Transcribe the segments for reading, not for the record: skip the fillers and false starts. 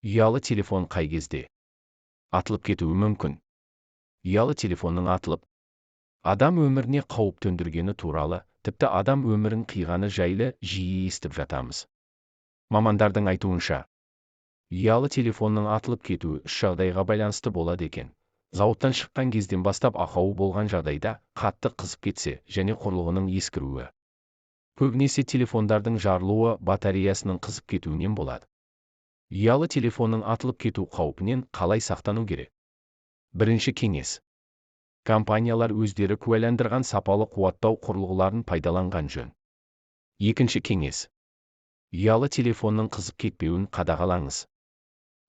Ұялы телефон қай кезде атылып кетуі мүмкін? Ұялы телефонның атылып, адам өміріне қауіп төндіргені туралы, тіпті адам өмірін қиғаны жайлы жиі естіп жатамыз. Мамандардың айтуынша, ұялы телефонның атылып кетуі үш жағдайға байланысты болады екен. Зауыттан шыққан кезден бастап ақауы болған жағдайда, қатты қызып кетсе, және құрылғының ескіруі. Көбінесе телефондардың жарылуы батареясының қызып кетуінен болады. Ұялы телефонның атылып кету қаупінен қалай сақтану керек? Бірінші кеңес. Компаниялар өздері куәландырған сапалы қуаттау құрылғыларын пайдаланған жөн. Екінші кеңес. Ұялы телефонның қызып кетпеуін қадағалаңыз.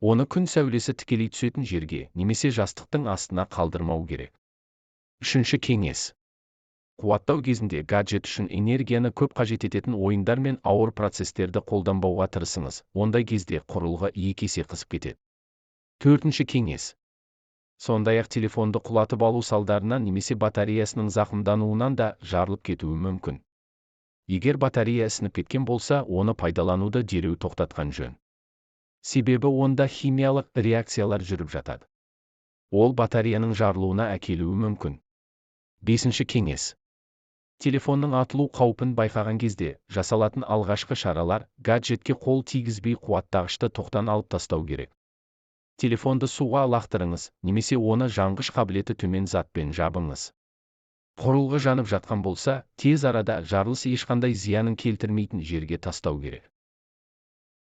Оны күн сәулесі тікелей түсетін жерге немесе жастықтың астына қалдырмау керек. Үшінші кеңес. Қуаттау кезінде гаджет үшін энергияны көп қажет ететін ойындар мен ауыр процестерді қолданбауға тырысыңыз, ондай кезде құрылғы екі есе қызып кетеді. Төртінші кеңес. Сондай-ақ телефонды құлатып алу салдарынан немесе батареясының зақымдануынан да жарылып кетуі мүмкін. Егер батарея ісініп кеткен болса, оны пайдалануды дереу тоқтатқан жөн. Себебі онда химиялық реакциялар жүріп жатады. Ол батареяның жарылуына әкелуі мүмкін. Бесінші кеңес. Телефонның атылу қаупін байқаған кезде, жасалатын алғашқы шаралар, гаджетке қол тигізбей қуаттағышты тоқтан алып тастау керек. Телефонды суға лақтырыңыз, немесе оны жанғыш қабілеті төмен затпен жабыңыз. Құрылғы жанып жатқан болса, тез арада жарылыс ешқандай зиянын келтірмейтін жерге тастау керек.